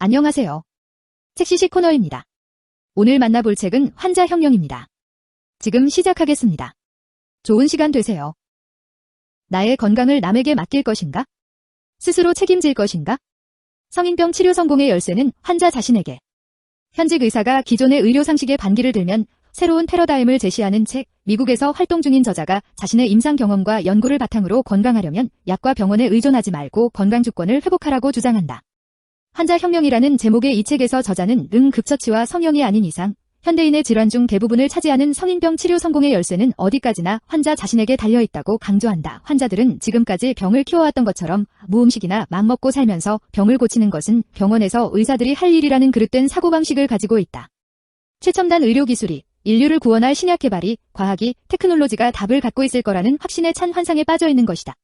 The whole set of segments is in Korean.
안녕하세요. 책시시 코너입니다. 오늘 만나볼 책은 환자혁명입니다. 지금 시작하겠습니다. 좋은 시간 되세요. 나의 건강을 남에게 맡길 것인가? 스스로 책임질 것인가? 성인병 치료 성공의 열쇠는 환자 자신에게. 현직 의사가 기존의 의료 상식에 반기를 들면 새로운 패러다임을 제시하는 책. 미국에서 활동 중인 저자가 자신의 임상 경험과 연구를 바탕으로 건강하려면 약과 병원에 의존하지 말고 건강 주권을 회복하라고 주장한다. 환자혁명이라는 제목의 이 책에서 저자는 응급처치와 성형이 아닌 이상 현대인의 질환 중 대부분을 차지하는 성인병 치료 성공의 열쇠는 어디까지나 환자 자신에게 달려있다고 강조한다. 환자들은 지금까지 병을 키워왔던 것처럼 무음식이나 막 먹고 살면서 병을 고치는 것은 병원에서 의사들이 할 일이라는 그릇된 사고방식을 가지고 있다. 최첨단 의료기술이, 인류를 구원할 신약 개발이, 과학이, 테크놀로지가 답을 갖고 있을 거라는 확신에 찬 환상에 빠져있는 것이다.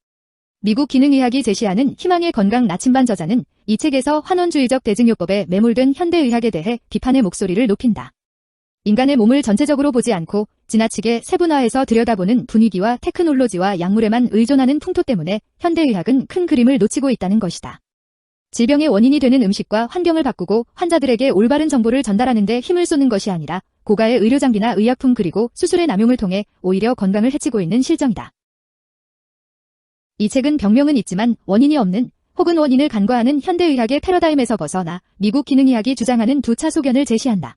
미국 기능의학이 제시하는 희망의 건강 나침반 저자는 이 책에서 환원주의적 대증요법에 매몰된 현대의학에 대해 비판의 목소리를 높인다. 인간의 몸을 전체적으로 보지 않고 지나치게 세분화해서 들여다보는 분위기와 테크놀로지와 약물에만 의존하는 풍토 때문에 현대의학은 큰 그림을 놓치고 있다는 것이다. 질병의 원인이 되는 음식과 환경을 바꾸고 환자들에게 올바른 정보를 전달하는 데 힘을 쏟는 것이 아니라 고가의 의료장비나 의약품 그리고 수술의 남용을 통해 오히려 건강을 해치고 있는 실정이다. 이 책은 병명은 있지만 원인이 없는 혹은 원인을 간과하는 현대의학의 패러다임에서 벗어나 미국 기능의학이 주장하는 두 차소견을 제시한다.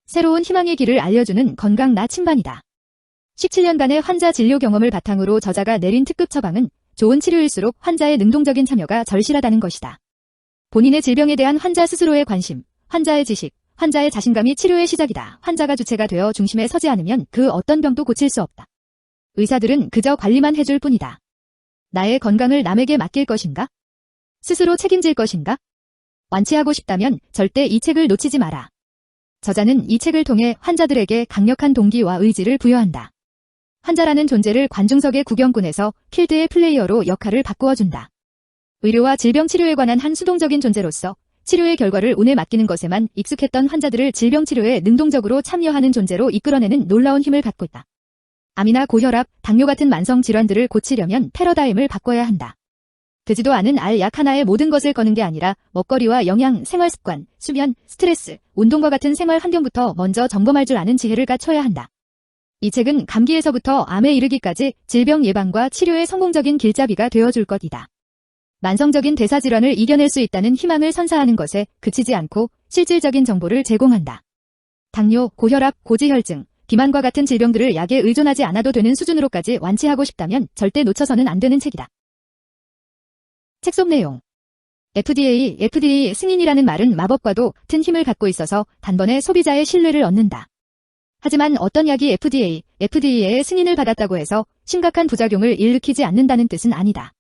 새로운 희망의 길을 알려주는 건강 나침반이다. 17년간의 환자 진료 경험을 바탕으로 저자가 내린 특급 처방은 좋은 치료일수록 환자의 능동적인 참여가 절실하다는 것이다. 본인의 질병에 대한 환자 스스로의 관심, 환자의 지식, 환자의 자신감이 치료의 시작이다. 환자가 주체가 되어 중심에 서지 않으면 그 어떤 병도 고칠 수 없다. 의사들은 그저 관리만 해줄 뿐이다. 나의 건강을 남에게 맡길 것인가? 스스로 책임질 것인가? 완치하고 싶다면 절대 이 책을 놓치지 마라. 저자는 이 책을 통해 환자들에게 강력한 동기와 의지를 부여한다. 환자라는 존재를 관중석의 구경꾼에서 필드의 플레이어로 역할을 바꾸어준다. 의료와 질병 치료에 관한 한 수동적인 존재로서 치료의 결과를 운에 맡기는 것에만 익숙했던 환자들을 질병 치료에 능동적으로 참여하는 존재로 이끌어내는 놀라운 힘을 갖고 있다. 암이나 고혈압, 당뇨 같은 만성 질환들을 고치려면 패러다임을 바꿔야 한다. 되지도 않은 알 약 하나에 모든 것을 거는 게 아니라 먹거리와 영양, 생활습관, 수면, 스트레스, 운동과 같은 생활 환경부터 먼저 점검할 줄 아는 지혜를 갖춰야 한다. 이 책은 감기에서부터 암에 이르기까지 질병 예방과 치료의 성공적인 길잡이가 되어줄 것이다. 만성적인 대사질환을 이겨낼 수 있다는 희망을 선사하는 것에 그치지 않고 실질적인 정보를 제공한다. 당뇨, 고혈압, 고지혈증, 비만과 같은 질병들을 약에 의존하지 않아도 되는 수준으로까지 완치하고 싶다면 절대 놓쳐서는 안 되는 책이다. 책 속 내용. FDA 승인이라는 말은 마법과도 같은 힘을 갖고 있어서 단번에 소비자의 신뢰를 얻는다. 하지만 어떤 약이 FDA의 승인을 받았다고 해서 심각한 부작용을 일으키지 않는다는 뜻은 아니다.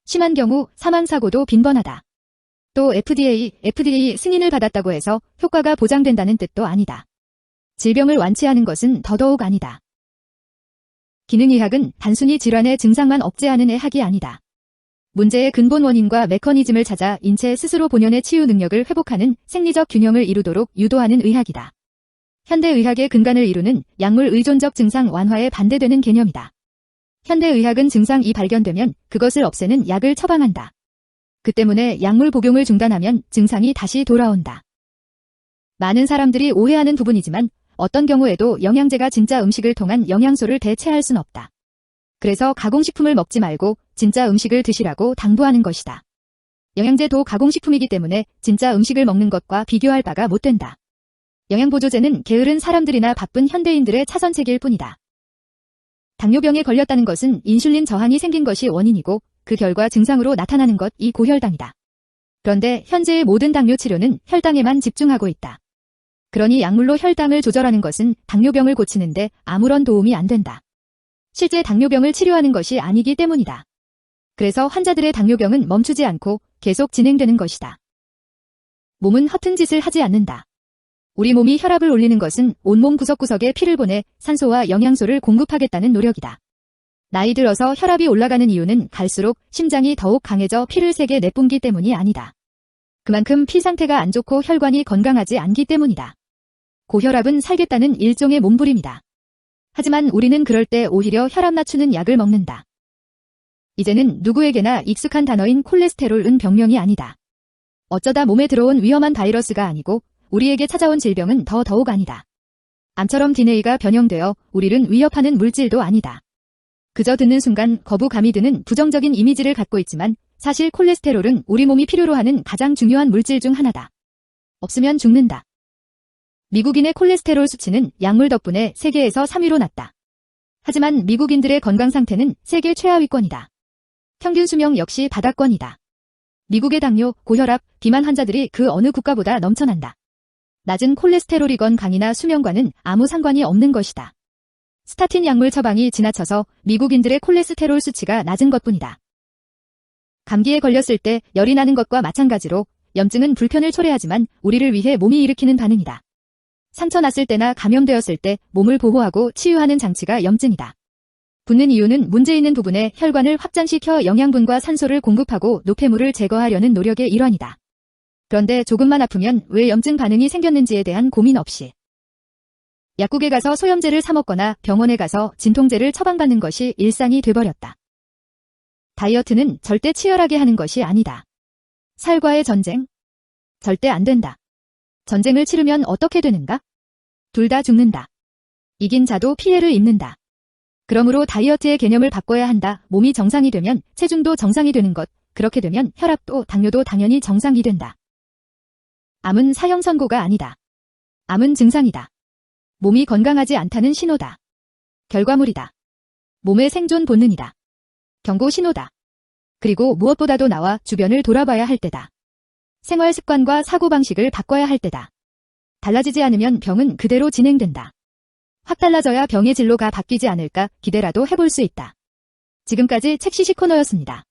심한 경우 사망사고도 빈번하다. 또 FDA 승인을 받았다고 해서 효과가 보장된다는 뜻도 아니다. 질병을 완치하는 것은 더더욱 아니다. 기능의학은 단순히 질환의 증상만 억제하는 의학이 아니다. 문제의 근본 원인과 메커니즘을 찾아 인체 스스로 본연의 치유 능력을 회복하는 생리적 균형을 이루도록 유도하는 의학이다. 현대의학의 근간을 이루는 약물 의존적 증상 완화에 반대되는 개념이다. 현대의학은 증상이 발견되면 그것을 없애는 약을 처방한다. 그 때문에 약물 복용을 중단하면 증상이 다시 돌아온다. 많은 사람들이 오해하는 부분이지만 어떤 경우에도 영양제가 진짜 음식을 통한 영양소를 대체할 순 없다. 그래서 가공식품을 먹지 말고 진짜 음식을 드시라고 당부하는 것이다. 영양제도 가공식품이기 때문에 진짜 음식을 먹는 것과 비교할 바가 못 된다. 영양보조제는 게으른 사람들이나 바쁜 현대인들의 차선책일 뿐이다. 당뇨병에 걸렸다는 것은 인슐린 저항이 생긴 것이 원인이고 그 결과 증상으로 나타나는 것이 고혈당이다. 그런데 현재의 모든 당뇨 치료는 혈당에만 집중하고 있다. 그러니 약물로 혈당을 조절하는 것은 당뇨병을 고치는데 아무런 도움이 안 된다. 실제 당뇨병을 치료하는 것이 아니기 때문이다. 그래서 환자들의 당뇨병은 멈추지 않고 계속 진행되는 것이다. 몸은 허튼 짓을 하지 않는다. 우리 몸이 혈압을 올리는 것은 온몸 구석구석에 피를 보내 산소와 영양소를 공급하겠다는 노력이다. 나이 들어서 혈압이 올라가는 이유는 갈수록 심장이 더욱 강해져 피를 세게 내뿜기 때문이 아니다. 그만큼 피 상태가 안 좋고 혈관이 건강하지 않기 때문이다. 고혈압은 살겠다는 일종의 몸부림이다. 하지만 우리는 그럴 때 오히려 혈압 낮추는 약을 먹는다. 이제는 누구에게나 익숙한 단어인 콜레스테롤은 병명이 아니다. 어쩌다 몸에 들어온 위험한 바이러스가 아니고 우리에게 찾아온 질병은 더더욱 아니다. 암처럼 DNA가 변형되어 우리를 위협하는 물질도 아니다. 그저 듣는 순간 거부감이 드는 부정적인 이미지를 갖고 있지만 사실 콜레스테롤은 우리 몸이 필요로 하는 가장 중요한 물질 중 하나다. 없으면 죽는다. 미국인의 콜레스테롤 수치는 약물 덕분에 세계에서 3위로 낮다. 하지만 미국인들의 건강 상태는 세계 최하위권이다. 평균 수명 역시 바닥권이다. 미국의 당뇨, 고혈압, 비만 환자들이 그 어느 국가보다 넘쳐난다. 낮은 콜레스테롤이건 강이나 수명과는 아무 상관이 없는 것이다. 스타틴 약물 처방이 지나쳐서 미국인들의 콜레스테롤 수치가 낮은 것뿐이다. 감기에 걸렸을 때 열이 나는 것과 마찬가지로 염증은 불편을 초래하지만 우리를 위해 몸이 일으키는 반응이다. 상처 났을 때나 감염되었을 때 몸을 보호하고 치유하는 장치가 염증이다. 붓는 이유는 문제 있는 부분에 혈관을 확장시켜 영양분과 산소를 공급하고 노폐물을 제거하려는 노력의 일환이다. 그런데 조금만 아프면 왜 염증 반응이 생겼는지에 대한 고민 없이 약국에 가서 소염제를 사 먹거나 병원에 가서 진통제를 처방받는 것이 일상이 돼버렸다. 다이어트는 절대 치열하게 하는 것이 아니다. 살과의 전쟁? 절대 안 된다. 전쟁을 치르면 어떻게 되는가? 둘 다 죽는다. 이긴 자도 피해를 입는다. 그러므로 다이어트의 개념을 바꿔야 한다. 몸이 정상이 되면 체중도 정상이 되는 것, 그렇게 되면 혈압도 당뇨도 당연히 정상이 된다. 암은 사형 선고가 아니다. 암은 증상이다. 몸이 건강하지 않다는 신호다. 결과물이다. 몸의 생존 본능이다. 경고 신호다. 그리고 무엇보다도 나와 주변을 돌아봐야 할 때다. 생활 습관과 사고방식을 바꿔야 할 때다. 달라지지 않으면 병은 그대로 진행된다. 확 달라져야 병의 진로가 바뀌지 않을까 기대라도 해볼 수 있다. 지금까지 책시시 코너였습니다.